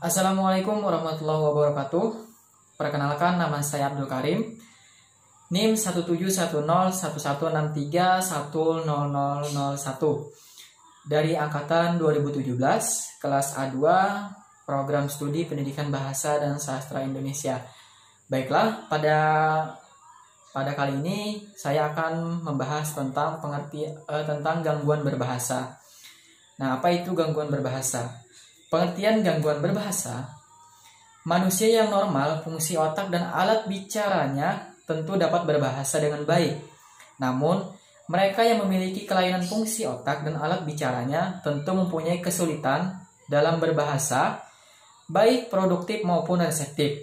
Assalamualaikum warahmatullahi wabarakatuh. Perkenalkan, nama saya Abdul Karim. NIM 171011163100001 dari angkatan 2017, kelas A2, program studi Pendidikan Bahasa dan Sastra Indonesia. Baiklah, pada kali ini saya akan membahas tentang tentang gangguan berbahasa. Nah, apa itu gangguan berbahasa? Pengertian gangguan berbahasa: manusia yang normal, fungsi otak dan alat bicaranya tentu dapat berbahasa dengan baik. Namun, mereka yang memiliki kelainan fungsi otak dan alat bicaranya tentu mempunyai kesulitan dalam berbahasa, baik produktif maupun reseptif.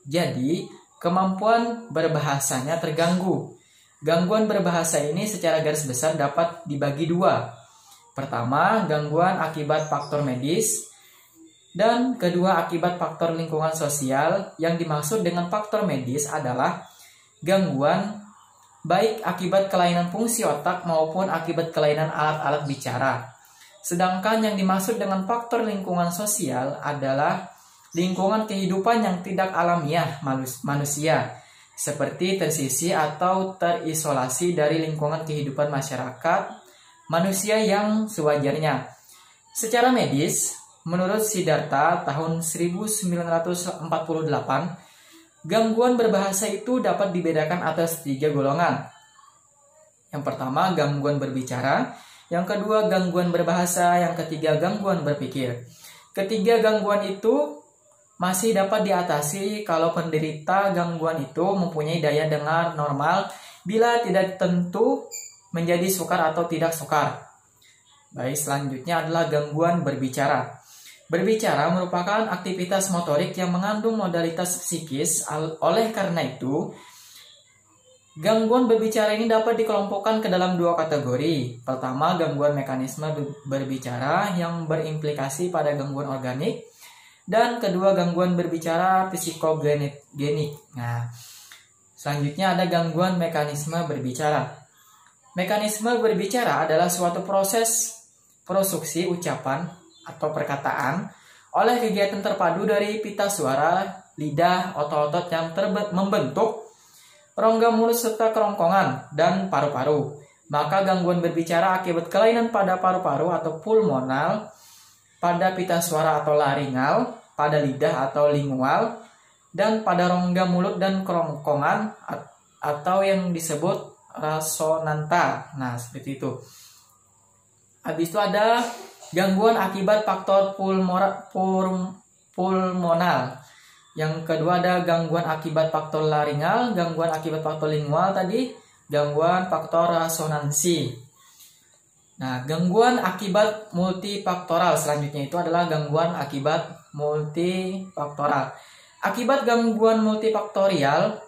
Jadi, kemampuan berbahasanya terganggu. Gangguan berbahasa ini secara garis besar dapat dibagi dua. Pertama, gangguan akibat faktor medis, dan kedua akibat faktor lingkungan sosial. Yang dimaksud dengan faktor medis adalah gangguan baik akibat kelainan fungsi otak maupun akibat kelainan alat-alat bicara. Sedangkan yang dimaksud dengan faktor lingkungan sosial adalah lingkungan kehidupan yang tidak alamiah manusia, seperti tersisih atau terisolasi dari lingkungan kehidupan masyarakat manusia yang sewajarnya. Secara medis, menurut Siddhartha tahun 1948, gangguan berbahasa itu dapat dibedakan atas 3 golongan. Yang pertama, gangguan berbicara. Yang kedua, gangguan berbahasa. Yang ketiga, gangguan berpikir. Ketiga gangguan itu masih dapat diatasi kalau penderita gangguan itu mempunyai daya dengar normal bila tidak tentu menjadi sukar atau tidak sukar. Baik, selanjutnya adalah gangguan berbicara. Berbicara merupakan aktivitas motorik yang mengandung modalitas psikis. Oleh karena itu, gangguan berbicara ini dapat dikelompokkan ke dalam 2 kategori. Pertama, gangguan mekanisme berbicara yang berimplikasi pada gangguan organik. Dan kedua, gangguan berbicara psikogenik. Nah, selanjutnya ada gangguan mekanisme berbicara. Mekanisme berbicara adalah suatu proses produksi ucapan atau perkataan oleh kegiatan terpadu dari pita suara, lidah, otot-otot yang membentuk rongga mulut serta kerongkongan dan paru-paru. Maka gangguan berbicara akibat kelainan pada paru-paru atau pulmonal, pada pita suara atau laringal, pada lidah atau lingual, dan pada rongga mulut dan kerongkongan atau yang disebut resonanta. Nah, seperti itu. Habis itu ada gangguan akibat faktor pulmonal. Yang kedua ada gangguan akibat faktor laringal, gangguan akibat faktor lingual tadi, gangguan faktor resonansi. Nah, gangguan akibat multifaktoral selanjutnya itu adalah gangguan akibat multifaktoral. Akibat gangguan multifaktorial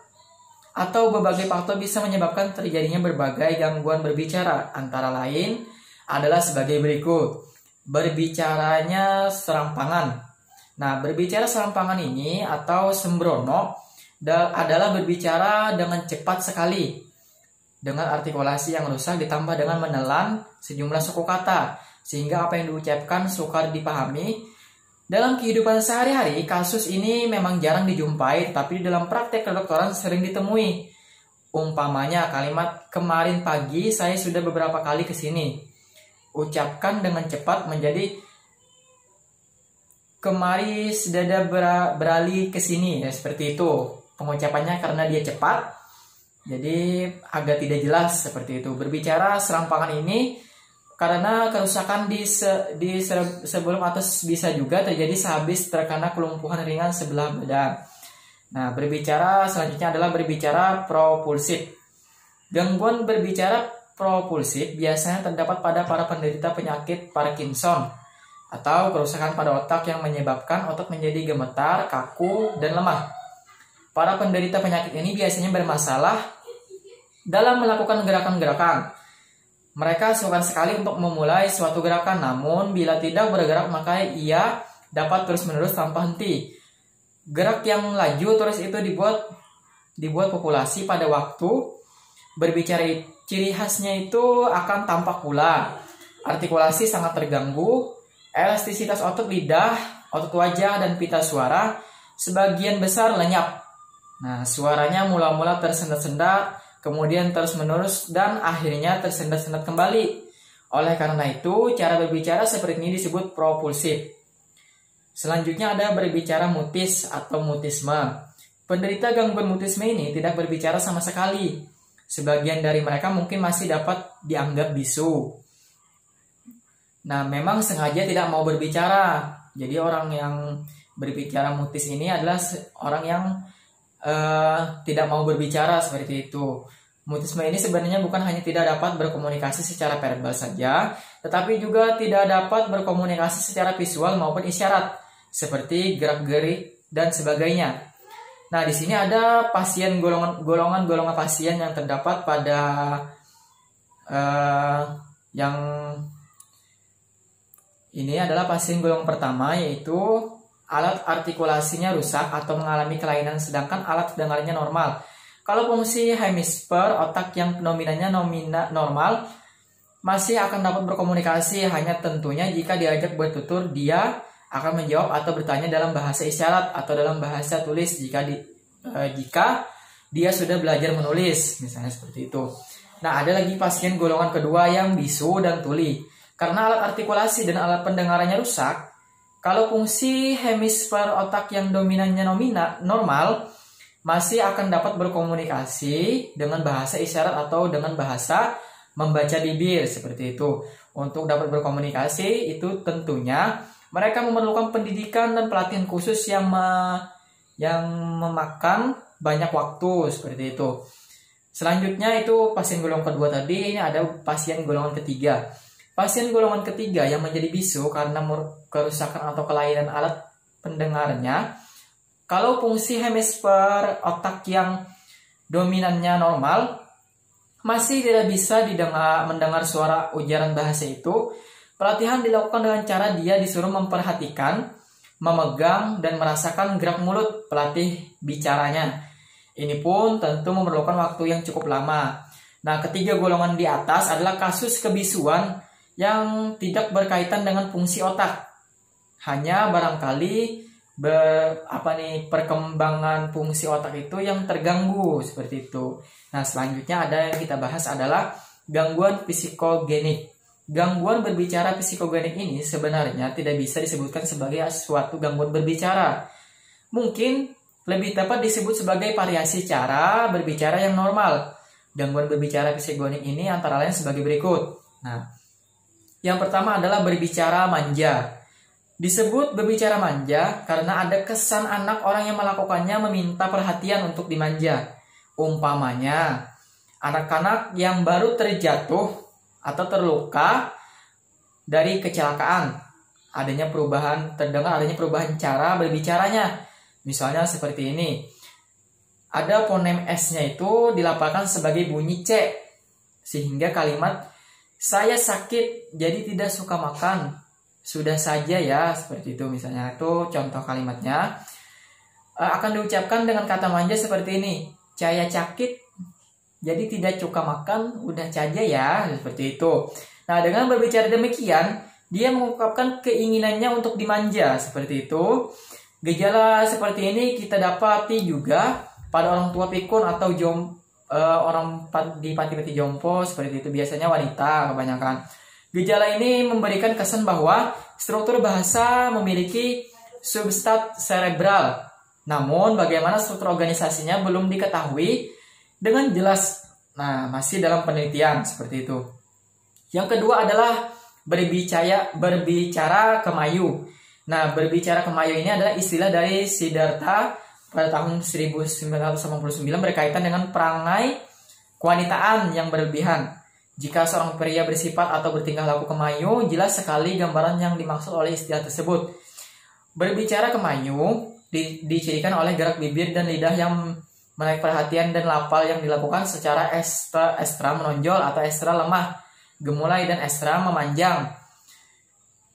atau berbagai faktor bisa menyebabkan terjadinya berbagai gangguan berbicara. Antara lain adalah sebagai berikut. Berbicaranya serampangan. Nah, berbicara serampangan ini atau sembrono adalah berbicara dengan cepat sekali, dengan artikulasi yang rusak ditambah dengan menelan sejumlah suku kata, sehingga apa yang diucapkan sukar dipahami. Dalam kehidupan sehari-hari, kasus ini memang jarang dijumpai, tapi dalam praktek kedokteran sering ditemui. Umpamanya kalimat "kemarin pagi saya sudah beberapa kali ke sini." Ucapkan dengan cepat menjadi "kemari sedada beralih ke sini." Ya, seperti itu. Pengucapannya karena dia cepat, jadi agak tidak jelas seperti itu. Berbicara serampangan ini karena kerusakan di sebelum atau bisa juga terjadi sehabis terkena kelumpuhan ringan sebelah badan. Nah, berbicara selanjutnya adalah berbicara propulsif. Gangguan berbicara propulsif biasanya terdapat pada para penderita penyakit Parkinson atau kerusakan pada otak yang menyebabkan otot menjadi gemetar, kaku, dan lemah. Para penderita penyakit ini biasanya bermasalah dalam melakukan gerakan-gerakan. Mereka sukar sekali untuk memulai suatu gerakan, namun bila tidak bergerak maka ia dapat terus-menerus tanpa henti. Gerak yang laju terus itu dibuat populasi pada waktu berbicara. Ciri khasnya itu akan tampak pula. Artikulasi sangat terganggu, elastisitas otot lidah otot wajah, dan pita suara sebagian besar lenyap. Nah, suaranya mula-mula tersendat-sendat, kemudian terus-menerus, dan akhirnya tersendat-sendat kembali. Oleh karena itu, cara berbicara seperti ini disebut propulsif. Selanjutnya ada berbicara mutis atau mutisme. Penderita gangguan mutisme ini tidak berbicara sama sekali. Sebagian dari mereka mungkin masih dapat dianggap bisu. Nah, memang sengaja tidak mau berbicara. Jadi orang yang berbicara mutis ini adalah orang yang tidak mau berbicara seperti itu. Mutisme ini sebenarnya bukan hanya tidak dapat berkomunikasi secara verbal saja, tetapi juga tidak dapat berkomunikasi secara visual maupun isyarat, seperti gerak-gerik dan sebagainya. Nah, di sini ada pasien golongan pasien yang terdapat pada yang ini adalah pasien golongan pertama, yaitu alat artikulasinya rusak atau mengalami kelainan sedangkan alat pendengarannya normal. Kalau fungsi hemisfer otak yang dominannya normal masih akan dapat berkomunikasi, hanya tentunya jika diajak bertutur dia akan menjawab atau bertanya dalam bahasa isyarat atau dalam bahasa tulis jika dia sudah belajar menulis, misalnya seperti itu. Nah, ada lagi pasien golongan kedua yang bisu dan tuli. Karena alat artikulasi dan alat pendengarannya rusak, kalau fungsi hemisfer otak yang dominannya normal masih akan dapat berkomunikasi dengan bahasa isyarat atau dengan bahasa membaca bibir seperti itu. Untuk dapat berkomunikasi itu tentunya mereka memerlukan pendidikan dan pelatihan khusus yang memakan banyak waktu seperti itu. Selanjutnya itu pasien golongan kedua tadi, ini ada pasien golongan ketiga. Pasien golongan ketiga yang menjadi bisu karena kerusakan atau kelainan alat pendengarnya. Kalau fungsi hemisfer otak yang dominannya normal masih tidak bisa mendengar suara ujaran bahasa itu, pelatihan dilakukan dengan cara dia disuruh memperhatikan, memegang, dan merasakan gerak mulut pelatih bicaranya. Ini pun tentu memerlukan waktu yang cukup lama. Nah, ketiga golongan di atas adalah kasus kebisuan yang tidak berkaitan dengan fungsi otak. Hanya barangkali perkembangan fungsi otak itu yang terganggu seperti itu. Nah, selanjutnya ada yang kita bahas adalah gangguan psikogenik. Gangguan berbicara psikogenik ini sebenarnya tidak bisa disebutkan sebagai suatu gangguan berbicara. Mungkin lebih tepat disebut sebagai variasi cara berbicara yang normal. Gangguan berbicara psikogenik ini antara lain sebagai berikut. Nah, yang pertama adalah berbicara manja. Disebut berbicara manja karena ada kesan anak orang yang melakukannya meminta perhatian untuk dimanja. Umpamanya, anak-anak yang baru terjatuh atau terluka dari kecelakaan. Terdengar adanya perubahan cara berbicaranya. Misalnya seperti ini. Ada fonem S-nya itu dilafalkan sebagai bunyi C. Sehingga kalimat saya sakit jadi tidak suka makan. Sudah saja ya, seperti itu misalnya. Itu contoh kalimatnya. Akan diucapkan dengan kata manja seperti ini. Saya sakit jadi tidak suka makan, udah saja ya, seperti itu. Nah, dengan berbicara demikian, dia mengungkapkan keinginannya untuk dimanja, seperti itu. Gejala seperti ini kita dapati juga pada orang tua pikun atau orang di panti jompo, seperti itu, biasanya wanita kebanyakan. Gejala ini memberikan kesan bahwa struktur bahasa memiliki substrat cerebral. Namun bagaimana struktur organisasinya belum diketahui dengan jelas. Nah, masih dalam penelitian seperti itu. Yang kedua adalah berbicara kemayu. Nah, berbicara kemayu ini adalah istilah dari Siddhartha pada tahun 1989 berkaitan dengan perangai kewanitaan yang berlebihan. Jika seorang pria bersifat atau bertingkah laku kemayu, jelas sekali gambaran yang dimaksud oleh istilah tersebut. Berbicara kemayu dicirikan oleh gerak bibir dan lidah yang menarik perhatian dan lafal yang dilakukan secara ekstra menonjol atau ekstra lemah, gemulai, dan ekstra memanjang.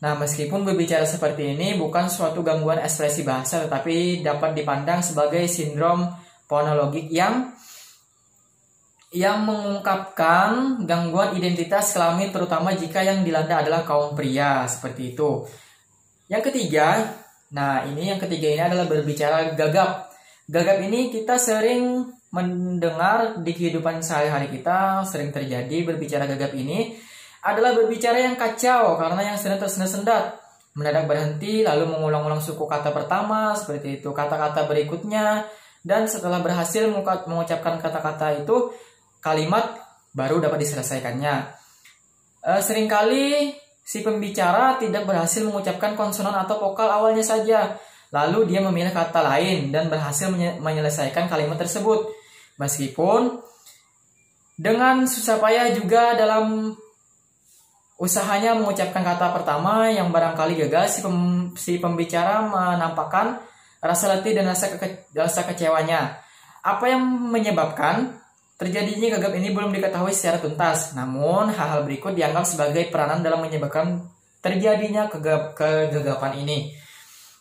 Nah, meskipun berbicara seperti ini bukan suatu gangguan ekspresi bahasa, tetapi dapat dipandang sebagai sindrom fonologik yang mengungkapkan gangguan identitas kelamin, terutama jika yang dilanda adalah kaum pria, seperti itu. Yang ketiga, Nah, ini yang ketiga ini adalah berbicara gagap. Gagap ini kita sering mendengar di kehidupan sehari-hari kita, sering terjadi. Berbicara gagap ini adalah berbicara yang kacau karena yang sedang tersendat-sendat. Mendadak berhenti, lalu mengulang-ulang suku kata pertama, seperti itu, kata-kata berikutnya. Dan setelah berhasil mengucapkan kata-kata itu, kalimat baru dapat diselesaikannya. Seringkali si pembicara tidak berhasil mengucapkan konsonan atau vokal awalnya saja. Lalu dia memilih kata lain dan berhasil menyelesaikan kalimat tersebut. Meskipun dengan susah payah juga dalam usahanya mengucapkan kata pertama yang barangkali gagal, si pembicara menampakkan rasa letih dan rasa kecewanya. Apa yang menyebabkan terjadinya gagap ini belum diketahui secara tuntas. Namun hal-hal berikut dianggap sebagai peranan dalam menyebabkan terjadinya kegagapan ini.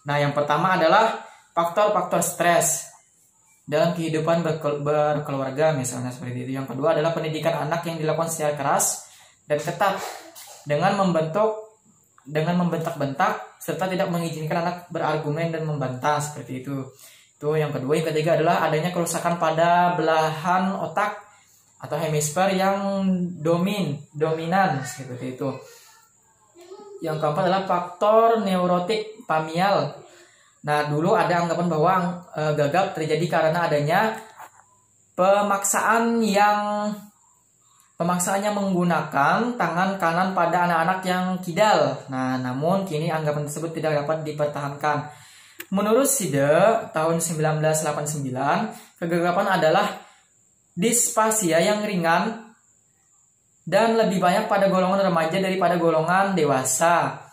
Nah, yang pertama adalah faktor-faktor stres dalam kehidupan berkeluarga, misalnya seperti itu. Yang kedua adalah pendidikan anak yang dilakukan secara keras dan ketat dengan membentak-bentak serta tidak mengizinkan anak berargumen dan membantah, seperti itu. Itu yang kedua. Yang ketiga adalah adanya kerusakan pada belahan otak atau hemisfer yang dominan, seperti itu. Yang keempat adalah faktor neurotik familial. Nah, dulu ada anggapan bahwa gagap terjadi karena adanya pemaksaan yang menggunakan tangan kanan pada anak-anak yang kidal. Nah, namun kini anggapan tersebut tidak dapat dipertahankan. Menurut SIDE tahun 1989, kegagapan adalah disfasia yang ringan dan lebih banyak pada golongan remaja daripada golongan dewasa.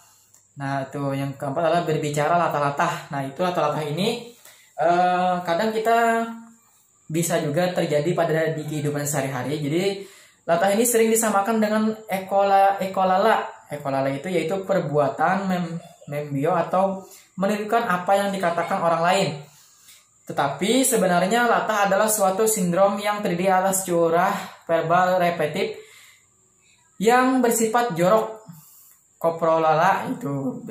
Nah, itu yang keempat adalah berbicara latah-latah. Nah, itu latah-latah ini kadang kita bisa juga terjadi di kehidupan sehari-hari. Jadi latah ini sering disamakan dengan ekolala. Ekolala itu yaitu perbuatan membio atau menirukan apa yang dikatakan orang lain. Tetapi sebenarnya latah adalah suatu sindrom yang terdiri atas curah verbal repetitif yang bersifat jorok. Koprolala itu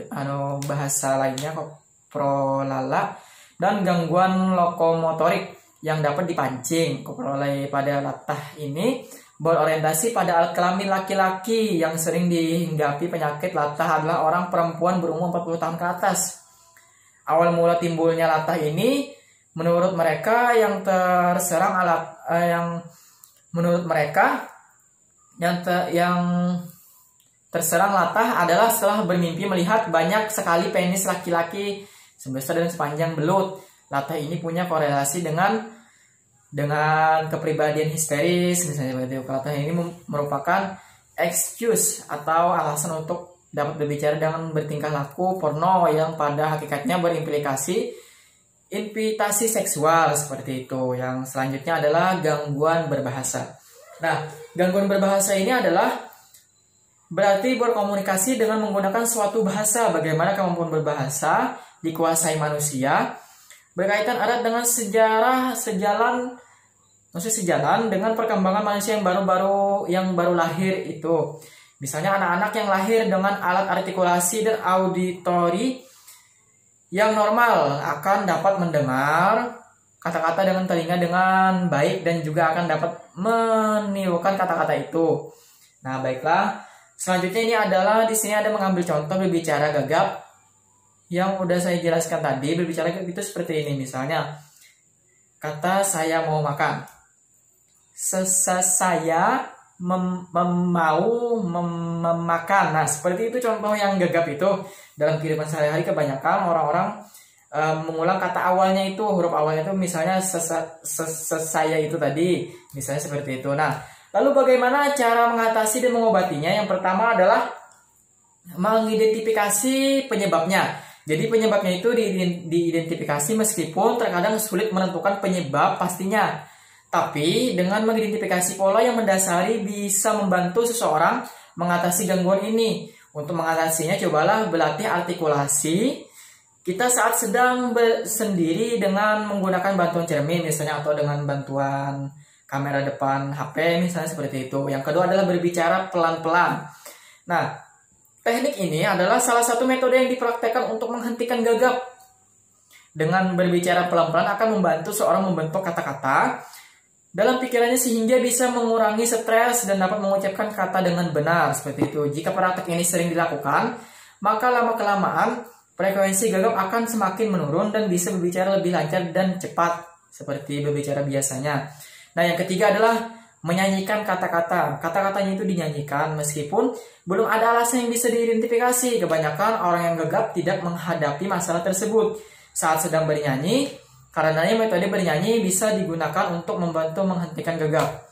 bahasa lainnya koprolala, dan gangguan lokomotorik yang dapat dipancing. Koprolala pada latah ini berorientasi pada kelamin laki-laki. Yang sering dihinggapi penyakit latah adalah orang perempuan berumur 40 tahun ke atas. Awal mula timbulnya latah ini menurut mereka yang terserang terserang latah adalah setelah bermimpi melihat banyak sekali penis laki-laki sebesar dan sepanjang belut. Latah ini punya korelasi dengan kepribadian histeris, misalnya seperti itu. Latah ini merupakan excuse atau alasan untuk dapat berbicara dengan bertingkah laku porno yang pada hakikatnya berimplikasi invitasi seksual, seperti itu. Yang selanjutnya adalah gangguan berbahasa. Nah, gangguan berbahasa ini adalah berarti berkomunikasi dengan menggunakan suatu bahasa. Bagaimana kemampuan berbahasa dikuasai manusia berkaitan erat dengan sejalan dengan perkembangan manusia yang baru lahir itu. Misalnya anak-anak yang lahir dengan alat artikulasi dan auditori yang normal akan dapat mendengar kata-kata dengan telinga dengan baik dan juga akan dapat menirukan kata-kata itu. Nah, baiklah. Selanjutnya ini adalah di sini ada mengambil contoh berbicara gagap yang udah saya jelaskan tadi. Berbicara gagap itu seperti ini, misalnya kata saya mau makan. Saya mau memakan. Nah, seperti itu contoh yang gagap itu. Dalam kehidupan sehari-hari kebanyakan orang-orang mengulang kata awalnya itu, huruf awalnya itu, misalnya saya itu tadi, misalnya seperti itu. Nah, lalu bagaimana cara mengatasi dan mengobatinya? Yang pertama adalah mengidentifikasi penyebabnya. Jadi penyebabnya itu diidentifikasi meskipun terkadang sulit menentukan penyebab pastinya. Tapi dengan mengidentifikasi pola yang mendasari bisa membantu seseorang mengatasi gangguan ini. Untuk mengatasinya cobalah berlatih artikulasi kita saat sedang bersendiri dengan menggunakan bantuan cermin misalnya, atau dengan bantuan kamera depan HP misalnya, seperti itu. Yang kedua adalah berbicara pelan-pelan. Nah, teknik ini adalah salah satu metode yang dipraktekkan untuk menghentikan gagap. dengan berbicara pelan-pelan akan membantu seorang membentuk kata-kata dalam pikirannya sehingga bisa mengurangi stres dan dapat mengucapkan kata dengan benar. Seperti itu. Jika praktek ini sering dilakukan, maka lama-kelamaan frekuensi gagap akan semakin menurun dan bisa berbicara lebih lancar dan cepat seperti berbicara biasanya. Nah, yang ketiga adalah menyanyikan kata-kata. Kata-katanya itu dinyanyikan meskipun belum ada alasan yang bisa diidentifikasi. Kebanyakan orang yang gagap tidak menghadapi masalah tersebut saat sedang bernyanyi. Karenanya metode bernyanyi bisa digunakan untuk membantu menghentikan gagap.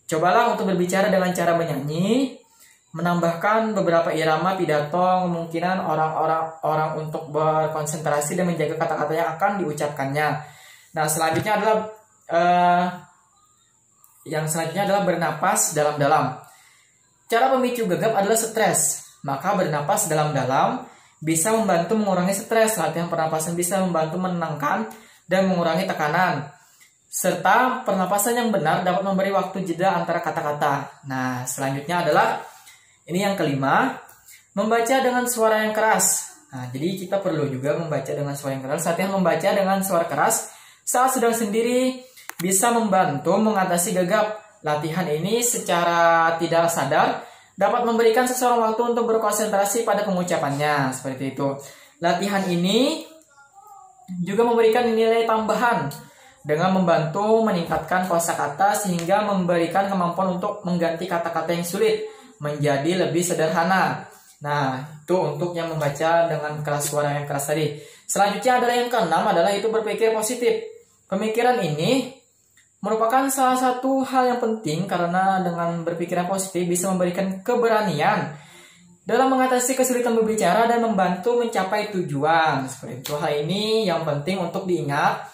Cobalah untuk berbicara dengan cara menyanyi, menambahkan beberapa irama pidato, kemungkinan orang untuk berkonsentrasi dan menjaga kata-kata yang akan diucapkannya. Nah, selanjutnya adalah bernapas dalam-dalam. Cara pemicu gagap adalah stres. Maka bernapas dalam-dalam bisa membantu mengurangi stres. Latihan pernapasan bisa membantu menenangkan dan mengurangi tekanan. Serta pernapasan yang benar dapat memberi waktu jeda antara kata-kata. Nah, selanjutnya adalah ini yang kelima, membaca dengan suara yang keras. Nah, jadi kita perlu juga membaca dengan suara yang keras. Latihan membaca dengan suara keras saat sedang sendiri bisa membantu mengatasi gagap. Latihan ini secara tidak sadar dapat memberikan seseorang waktu untuk berkonsentrasi pada pengucapannya. Seperti itu. Latihan ini juga memberikan nilai tambahan dengan membantu meningkatkan kosakata sehingga memberikan kemampuan untuk mengganti kata-kata yang sulit menjadi lebih sederhana. Nah, itu untuk yang membaca dengan suara yang keras tadi. Selanjutnya adalah yang keenam, adalah itu berpikir positif. Pemikiran ini merupakan salah satu hal yang penting karena dengan berpikiran positif bisa memberikan keberanian dalam mengatasi kesulitan berbicara dan membantu mencapai tujuan. Seperti itu. Hal ini yang penting untuk diingat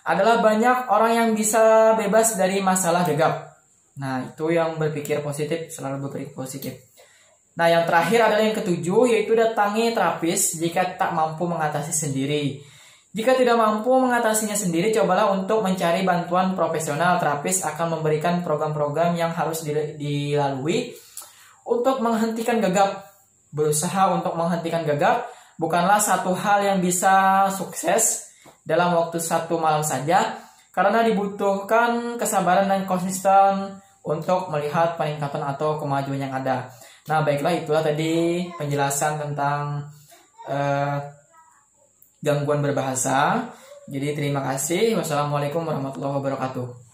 adalah banyak orang yang bisa bebas dari masalah gagap. Nah, itu yang berpikir positif, selalu berpikir positif. Nah, yang terakhir adalah yang ketujuh, yaitu datangi terapis jika tak mampu mengatasi sendiri. Jika tidak mampu mengatasinya sendiri, cobalah untuk mencari bantuan profesional. Terapis akan memberikan program-program yang harus dilalui untuk menghentikan gagap. Berusaha untuk menghentikan gagap bukanlah satu hal yang bisa sukses dalam waktu satu malam saja, karena dibutuhkan kesabaran dan konsisten untuk melihat peningkatan atau kemajuan yang ada. Nah, baiklah, itulah tadi penjelasan tentang gangguan berbahasa. Jadi terima kasih. Wassalamualaikum warahmatullahi wabarakatuh.